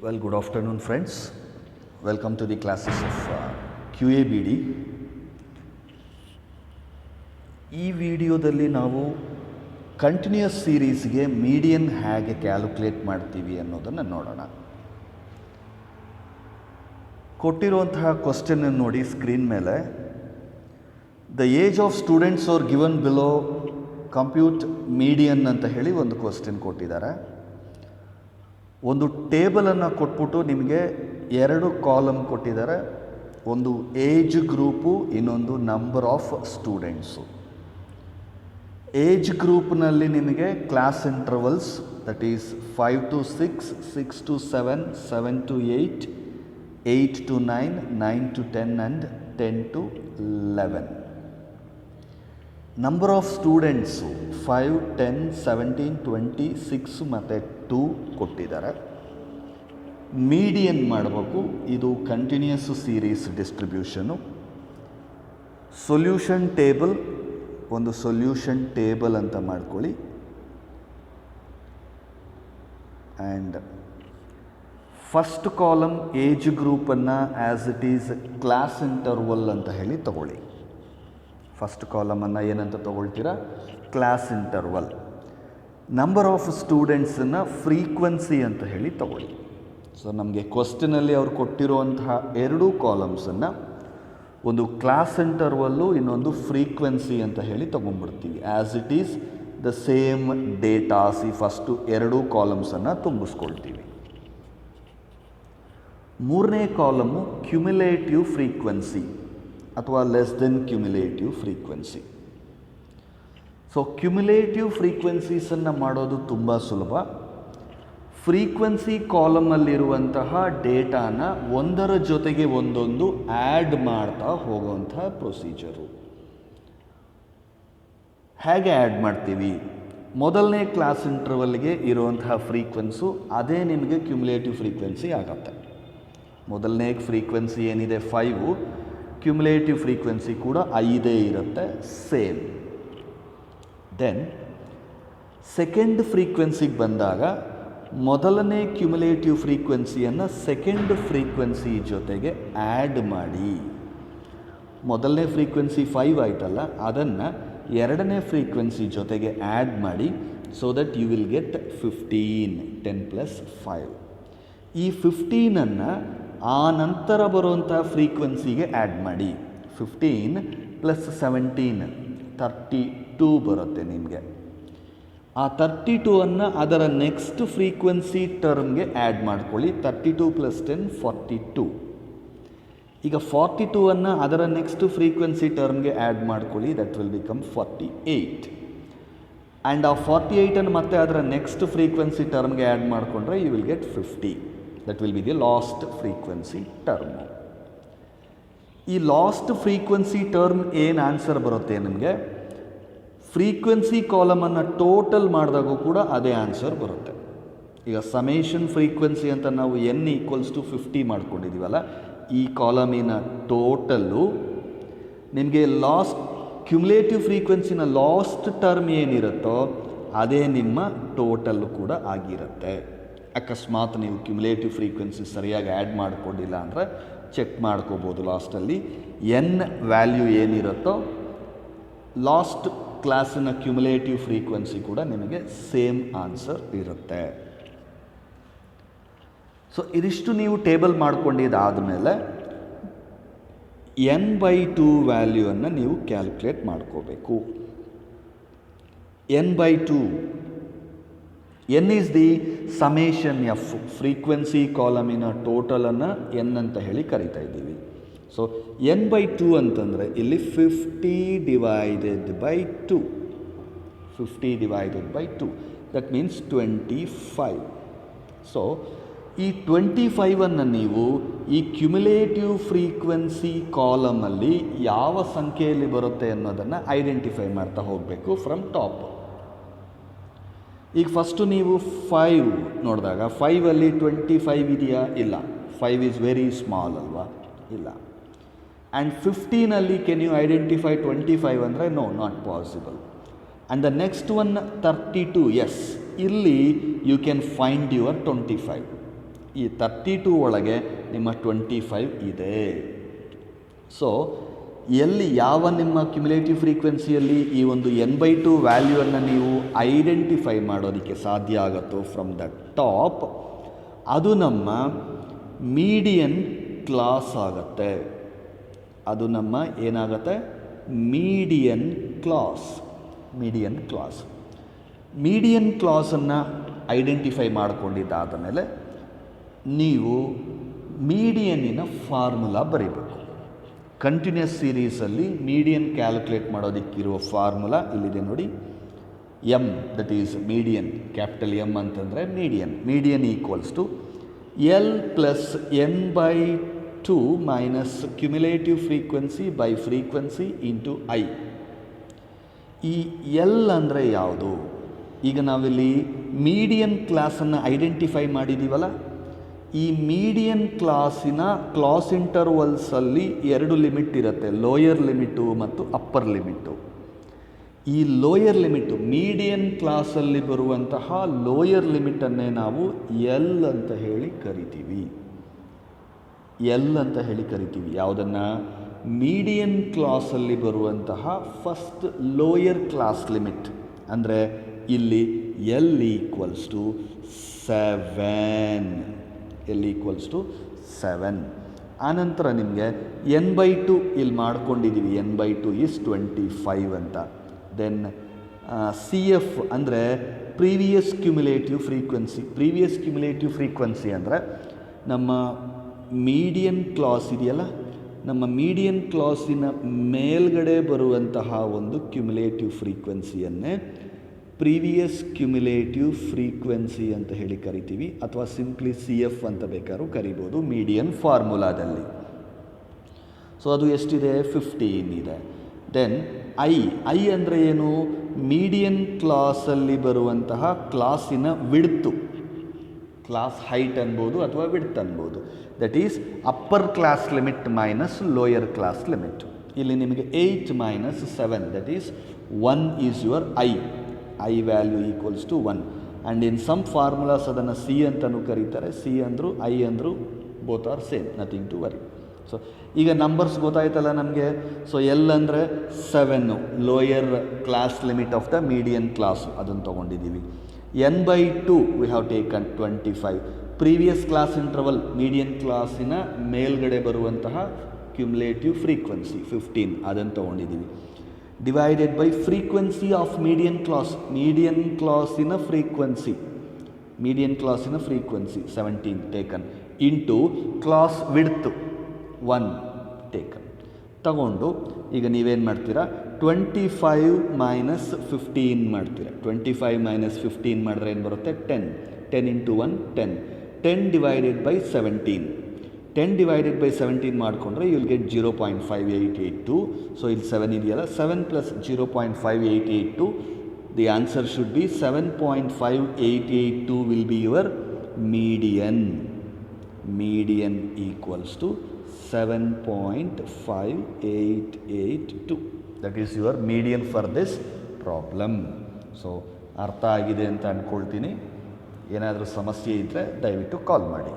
Well, good afternoon, friends. Welcome to the classes of QABD. ಈ ವಿಡಿಯೋದಲ್ಲಿ ನಾವು continuous ಸೀರೀಸ್ಗೆ ಮೀಡಿಯನ್ ಹೇಗೆ ಕ್ಯಾಲ್ಕುಲೇಟ್ ಮಾಡ್ತೀವಿ ಅನ್ನೋದನ್ನು ನೋಡೋಣ. ಕೊಟ್ಟಿರುವಂತಹ ಕ್ವಶನ್ ನೋಡಿ ಸ್ಕ್ರೀನ್ ಮೇಲೆ. The age of students are given below, compute median ಅಂತ ಹೇಳಿ ಒಂದು ಕ್ವಶನ್ ಕೊಟ್ಟಿದ್ದಾರೆ. ಒಂದು ಟೇಬಲನ್ನು ಕೊಟ್ಬಿಟ್ಟು ನಿಮಗೆ ಎರಡು ಕಾಲಮ್ ಕೊಟ್ಟಿದ್ದಾರೆ. ಒಂದು ಏಜ್ ಗ್ರೂಪು, ಇನ್ನೊಂದು ನಂಬರ್ ಆಫ್ ಸ್ಟೂಡೆಂಟ್ಸು. ಏಜ್ ಗ್ರೂಪ್ನಲ್ಲಿ ನಿಮಗೆ class intervals, that is 5 to 6, 6 to 7, 7 to 8, 8 to 9, 9 to 10 and 10 to 11. Number of students 5, 10, 17, 20, 6 ಮತ್ತು 2 ಕೊಟ್ಟಿದ್ದಾರೆ. ಮೀಡಿಯನ್ ಮಾಡಬೇಕು. ಇದು continuous series distribution. Solution table, ಒಂದು ಸೊಲ್ಯೂಷನ್ ಟೇಬಲ್ ಅಂತ ಮಾಡ್ಕೊಳ್ಳಿ. ಆ್ಯಂಡ್ ಫಸ್ಟ್ ಕಾಲಮ್ ಏಜ್ ಗ್ರೂಪನ್ನು as it is class interval ಅಂತ ಹೇಳಿ ತಗೊಳ್ಳಿ. ಫಸ್ಟ್ ಕಾಲಮನ್ನು ಏನಂತ ತೊಗೊಳ್ತೀರಾ? Class interval. ನಂಬರ್ ಆಫ್ ಸ್ಟೂಡೆಂಟ್ಸನ್ನು ಫ್ರೀಕ್ವೆನ್ಸಿ ಅಂತ ಹೇಳಿ ತಗೊಳ್ಳಿ. ಸೊ ನಮಗೆ ಕ್ವಶ್ಚನಲ್ಲಿ ಅವ್ರು ಕೊಟ್ಟಿರುವಂತಹ ಎರಡೂ ಕಾಲಮ್ಸನ್ನು ಒಂದು ಕ್ಲಾಸ್ ಇಂಟರ್ವಲ್ಲು, ಇನ್ನೊಂದು ಫ್ರೀಕ್ವೆನ್ಸಿ ಅಂತ ಹೇಳಿ ತೊಗೊಂಡ್ಬಿಡ್ತೀವಿ. As it is the same datas ಈ ಫಸ್ಟು ಎರಡೂ ಕಾಲಮ್ಸನ್ನು ತುಂಬಿಸ್ಕೊಳ್ತೀವಿ. ಮೂರನೇ ಕಾಲಮು ಕ್ಯುಮ್ಯುಲೇಟಿವ್ ಫ್ರೀಕ್ವೆನ್ಸಿ ಅಥವಾ less than cumulative frequency. So cumulative ಫ್ರೀಕ್ವೆನ್ಸೀಸನ್ನು ಮಾಡೋದು ತುಂಬ ಸುಲಭ. ಫ್ರೀಕ್ವೆನ್ಸಿ ಕಾಲಮಲ್ಲಿರುವಂತಹ ಡೇಟಾನ ಒಂದರ ಜೊತೆಗೆ ಒಂದೊಂದು ಆ್ಯಡ್ ಮಾಡ್ತಾ ಹೋಗುವಂತಹ ಪ್ರೊಸೀಜರು. ಹೇಗೆ ಆ್ಯಡ್ ಮಾಡ್ತೀವಿ? ಮೊದಲನೇ ಕ್ಲಾಸ್ ಇಂಟರ್ವಲ್ಗೆ ಇರುವಂತಹ ಫ್ರೀಕ್ವೆನ್ಸು ಅದೇ ನಿಮಗೆ ಕ್ಯುಮ್ಯುಲೇಟಿವ್ ಫ್ರೀಕ್ವೆನ್ಸಿ ಆಗುತ್ತೆ. ಮೊದಲನೇ ಫ್ರೀಕ್ವೆನ್ಸಿ ಏನಿದೆ 5, ಕ್ಯುಮ್ಯುಲೇಟಿವ್ ಫ್ರೀಕ್ವೆನ್ಸಿ ಕೂಡ 5 ಇರುತ್ತೆ, ಸೇಮ್. ದೆನ್ ಸೆಕೆಂಡ್ ಫ್ರೀಕ್ವೆನ್ಸಿಗೆ ಬಂದಾಗ ಮೊದಲನೇ ಕ್ಯುಮ್ಯುಲೇಟಿವ್ ಫ್ರೀಕ್ವೆನ್ಸಿಯನ್ನು ಸೆಕೆಂಡ್ ಫ್ರೀಕ್ವೆನ್ಸಿ ಜೊತೆಗೆ ಆ್ಯಡ್ ಮಾಡಿ. ಮೊದಲನೇ ಫ್ರೀಕ್ವೆನ್ಸಿ 5 ಆಯ್ತಲ್ಲ, ಅದನ್ನು ಎರಡನೇ ಫ್ರೀಕ್ವೆನ್ಸಿ ಜೊತೆಗೆ ಆ್ಯಡ್ ಮಾಡಿ. So that you will get 15, 10 + 5. ಈ 15ಅನ್ನು ಆ ನಂತರ ಬರುವಂಥ ಫ್ರೀಕ್ವೆನ್ಸಿಗೆ ಆ್ಯಡ್ ಮಾಡಿ. 15 + 17 32 ಬರುತ್ತೆ ನಿಮಗೆ. ಆ 32ಅನ್ನು ಅದರ ನೆಕ್ಸ್ಟ್ ಫ್ರೀಕ್ವೆನ್ಸಿ ಟರ್ಮ್ಗೆ ಆ್ಯಡ್ ಮಾಡ್ಕೊಳ್ಳಿ. 32 + 10 42. ಈಗ 42ಅನ್ನು ಅದರ ನೆಕ್ಸ್ಟ್ ಫ್ರೀಕ್ವೆನ್ಸಿ ಟರ್ಮ್ಗೆ ಆ್ಯಡ್ ಮಾಡ್ಕೊಳ್ಳಿ. That will become 48. ಆ್ಯಂಡ್ ಆ 48ಅನ್ನು ಮತ್ತೆ ಅದರ ನೆಕ್ಸ್ಟ್ ಫ್ರೀಕ್ವೆನ್ಸಿ ಟರ್ಮ್ಗೆ ಆ್ಯಡ್ ಮಾಡಿಕೊಂಡ್ರೆ you will get 50. That will be the last frequency term. ಈ ಲಾಸ್ಟ್ ಫ್ರೀಕ್ವೆನ್ಸಿ ಟರ್ಮ್ ಏನು ಆನ್ಸರ್ ಬರುತ್ತೆ ನಿಮಗೆ? ಫ್ರೀಕ್ವೆನ್ಸಿ ಕಾಲಮನ್ನು ಟೋಟಲ್ ಮಾಡಿದಾಗೂ ಕೂಡ ಅದೇ ಆನ್ಸರ್ ಬರುತ್ತೆ. ಈಗ ಸಮೇಷನ್ ಫ್ರೀಕ್ವೆನ್ಸಿ ಅಂತ ನಾವು n = 50 ಮಾಡ್ಕೊಂಡಿದ್ದೀವಲ್ಲ, ಈ ಕಾಲಮಿನ ಟೋಟಲ್ಲು ನಿಮಗೆ ಲಾಸ್ಟ್ ಕ್ಯುಮ್ಯುಲೇಟಿವ್ ಫ್ರೀಕ್ವೆನ್ಸಿನ ಲಾಸ್ಟ್ ಟರ್ಮ್ ಏನಿರುತ್ತೋ ಅದೇ ನಿಮ್ಮ ಟೋಟಲ್ಲು ಕೂಡ ಆಗಿರುತ್ತೆ. ಅಕಸ್ಮಾತ್ ನೀವು ಕ್ಯುಮ್ಯುಲೇಟಿವ್ ಫ್ರೀಕ್ವೆನ್ಸಿ ಸರಿಯಾಗಿ ಆ್ಯಡ್ ಮಾಡಿಕೊಂಡಿಲ್ಲ ಅಂದರೆ ಚೆಕ್ ಮಾಡ್ಕೋಬೋದು. ಲಾಸ್ಟಲ್ಲಿ n ವ್ಯಾಲ್ಯೂ ಏನಿರುತ್ತೋ ಲಾಸ್ಟ್ ಕ್ಲಾಸಿನ ಕ್ಯುಮ್ಯುಲೇಟಿವ್ ಫ್ರೀಕ್ವೆನ್ಸಿ ಕೂಡ ನಿಮಗೆ ಸೇಮ್ ಆನ್ಸರ್ ಇರುತ್ತೆ. ಸೊ ಇದಿಷ್ಟು ನೀವು ಟೇಬಲ್ ಮಾಡ್ಕೊಂಡಿದ್ದಾದಮೇಲೆ n/2 ವ್ಯಾಲ್ಯೂವನ್ನು ನೀವು ಕ್ಯಾಲ್ಕುಲೇಟ್ ಮಾಡ್ಕೋಬೇಕು. n/2 n is the summation F. Frequency ಕಾಲಮಿನ ಟೋಟಲನ್ನು n ಅಂತ ಹೇಳಿ ಕರಿತಾ ಇದ್ದೀವಿ. ಸೊ n/2 ಅಂತಂದರೆ ಇಲ್ಲಿ 50 / 2. 50 / 2 ದಟ್ ಮೀನ್ಸ್ 25. ಸೊ ಈ 25ಅನ್ನು ನೀವು ಈ ಕ್ಯುಮ್ಯುಲೇಟಿವ್ ಫ್ರೀಕ್ವೆನ್ಸಿ ಕಾಲಮಲ್ಲಿ ಯಾವ ಸಂಖ್ಯೆಯಲ್ಲಿ ಬರುತ್ತೆ ಅನ್ನೋದನ್ನು ಐಡೆಂಟಿಫೈ ಮಾಡ್ತಾ ಹೋಗಬೇಕು ಫ್ರಮ್ ಟಾಪ್. ಈಗ ಫಸ್ಟು ನೀವು 5 ನೋಡಿದಾಗ 5ಅಲ್ಲಿ 25 ಇದೆಯಾ? ಇಲ್ಲ. 5 ಈಸ್ ವೆರಿ ಸ್ಮಾಲ್ ಅಲ್ವಾ? ಇಲ್ಲ. ಆ್ಯಂಡ್ 15ಅಲ್ಲಿ ಕೆನ್ ಯು ಐಡೆಂಟಿಫೈ 25 ಅಂದರೆ no, not possible. And the next one 32, yes. ಇಲ್ಲಿ ಯು ಕ್ಯಾನ್ ಫೈಂಡ್ ಯುವರ್ 25. ಈ 32 ಒಳಗೆ ನಿಮ್ಮ 25 ಇದೆ. ಸೊ ಎಲ್ಲಿ ಯಾವ ನಿಮ್ಮ ಕ್ಯುಮುಲೇಟಿವ್ ಫ್ರೀಕ್ವೆನ್ಸಿಯಲ್ಲಿ ಈ ಒಂದು n/2 ವ್ಯಾಲ್ಯೂವನ್ನು ನೀವು ಐಡೆಂಟಿಫೈ ಮಾಡೋದಕ್ಕೆ ಸಾಧ್ಯ ಆಗುತ್ತೋ ಫ್ರಮ್ ದ ಟಾಪ್, ಅದು ನಮ್ಮ ಮೀಡಿಯನ್ ಕ್ಲಾಸ್ ಆಗುತ್ತೆ. ಅದು ನಮ್ಮ ಏನಾಗುತ್ತೆ, ಮೀಡಿಯನ್ ಕ್ಲಾಸ್. ಮೀಡಿಯನ್ ಕ್ಲಾಸನ್ನು ಐಡೆಂಟಿಫೈ ಮಾಡಿಕೊಂಡಿದ್ದಾದ ಮೇಲೆ ನೀವು ಮೀಡಿಯನ್ನಿನ ಫಾರ್ಮುಲಾ ಬರೀಬೇಕು. ಕಂಟಿನ್ಯೂಸ್ ಸೀರೀಸಲ್ಲಿ ಮೀಡಿಯನ್ ಕ್ಯಾಲ್ಕುಲೇಟ್ ಮಾಡೋದಕ್ಕಿರುವ ಫಾರ್ಮುಲಾ ಇಲ್ಲಿದೆ ನೋಡಿ. M, that is median, capital M ಅಂತಂದರೆ median equals to L plus n/2 minus cumulative frequency by frequency into I. ಈ L ಅಂದರೆ ಯಾವುದು? ಈಗ ನಾವಿಲ್ಲಿ ಮೀಡಿಯನ್ ಕ್ಲಾಸನ್ನು ಐಡೆಂಟಿಫೈ ಮಾಡಿದ್ದೀವಲ್ಲ, ಈ ಮೀಡಿಯನ್ ಕ್ಲಾಸ್ ಇಂಟರ್ವಲ್ಸಲ್ಲಿ 2 ಲಿಮಿಟ್ ಇರುತ್ತೆ, ಲೋಯರ್ ಲಿಮಿಟು ಮತ್ತು ಅಪ್ಪರ್ ಲಿಮಿಟು. ಈ ಲೋಯರ್ ಲಿಮಿಟು ಮೀಡಿಯನ್ ಕ್ಲಾಸಲ್ಲಿ ಬರುವಂತಹ ಲೋಯರ್ ಲಿಮಿಟನ್ನೇ ನಾವು L ಅಂತ ಹೇಳಿ ಕರಿತೀವಿ. ಯಾವುದನ್ನು? ಮೀಡಿಯನ್ ಕ್ಲಾಸಲ್ಲಿ ಬರುವಂತಹ ಫಸ್ಟ್ ಲೋಯರ್ ಕ್ಲಾಸ್ ಲಿಮಿಟ್. ಅಂದರೆ ಇಲ್ಲಿ L ಈಕ್ವಲ್ಸ್ ಟು 7. ಆನಂತರ ನಿಮಗೆ n/2 ಇಲ್ಲಿ ಮಾಡ್ಕೊಂಡಿದ್ದೀವಿ, n/2 ಈಸ್ 25 ಅಂತ. ದೆನ್ CF ಅಂದರೆ ಪ್ರೀವಿಯಸ್ ಕ್ಯುಮುಲೇಟಿವ್ ಫ್ರೀಕ್ವೆನ್ಸಿ ಅಂದರೆ ನಮ್ಮ ಮೀಡಿಯನ್ ಕ್ಲಾಸ್ ಇದೆಯಲ್ಲ, ನಮ್ಮ ಮೀಡಿಯನ್ ಕ್ಲಾಸಿನ ಮೇಲ್ಗಡೆ ಬರುವಂತಹ ಒಂದು ಕ್ಯುಮುಲೇಟಿವ್ ಫ್ರೀಕ್ವೆನ್ಸಿಯನ್ನೇ ಪ್ರೀವಿಯಸ್ ಕ್ಯುಮುಲೇಟಿವ್ ಫ್ರೀಕ್ವೆನ್ಸಿ ಅಂತ ಹೇಳಿ ಕರಿತೀವಿ, ಅಥವಾ ಸಿಂಪ್ಲಿ CF ಅಂತ ಬೇಕಾದ್ರೂ ಕರಿಬೋದು ಮೀಡಿಯನ್ ಫಾರ್ಮುಲಾದಲ್ಲಿ. ಸೊ ಅದು ಎಷ್ಟಿದೆ? 15 ಇದೆ. ದೆನ್ ಐ ಅಂದರೆ ಏನು? ಮೀಡಿಯನ್ ಕ್ಲಾಸಲ್ಲಿ ಬರುವಂತಹ ಕ್ಲಾಸಿನ ವಿಡ್ತು, ಕ್ಲಾಸ್ ಹೈಟ್ ಅನ್ಬೋದು ಅಥವಾ ವಿಡ್ತ್ ಅನ್ಬೋದು. That is upper class limit minus lower class limit. ಇಲ್ಲಿ ನಿಮಗೆ 8 minus 7, that is 1 is your I value equals to 1. And in some formulas ಅದನ್ನು C ಅಂತಲೂ ಕರೀತಾರೆ. C ಅಂದರು I ಅಂದರು both are same, nothing to worry. So ಈಗ numbers ಗೊತ್ತಾಯ್ತಲ್ಲ ನಮಗೆ. ಸೊ L ಅಂದರೆ 7, lower class limit of the median class, ಅದನ್ನು ತೊಗೊಂಡಿದ್ದೀವಿ. n/2 we have taken 25, previous class interval median ಕ್ಲಾಸಿನ ಮೇಲ್ಗಡೆ ಬರುವಂತಹ ಕ್ಯುಮುಲೇಟಿವ್ ಫ್ರೀಕ್ವೆನ್ಸಿ 15, ಅದನ್ನು ತೊಗೊಂಡಿದ್ದೀವಿ. Divided by frequency of median ಕ್ಲಾಸಿನ frequency 17 taken into class width 1 taken ತಗೊಂಡು ಈಗ ನೀವೇನು ಮಾಡ್ತೀರಾ? 25 ಮೈನಸ್ 15 ಮಾಡ್ತೀರಾ. 25 ಮೈನಸ್ 15 ಮಾಡಿದ್ರೆ ಏನು ಬರುತ್ತೆ? 10 into 1 10 divided by 17. 10 divided by 17 ಮಾಡಿಕೊಂಡ್ರೆ ಯು ವಿಲ್ ಗೆಟ್ 0.5882. ಸೊ ಇಲ್ಲಿ 7 ಇದೆಯಲ್ಲ, 7 plus 0.5882, the answer should be 7.5882 will be your median equals to 7.5882. That is your median for this problem. So ಅರ್ಥ ಆಗಿದೆ ಅಂತ ಅಂದ್ಕೊಳ್ತೀನಿ. ಏನಾದರೂ ಸಮಸ್ಯೆ ಇದ್ದರೆ ದಯವಿಟ್ಟು ಕಾಲ್ ಮಾಡಿ.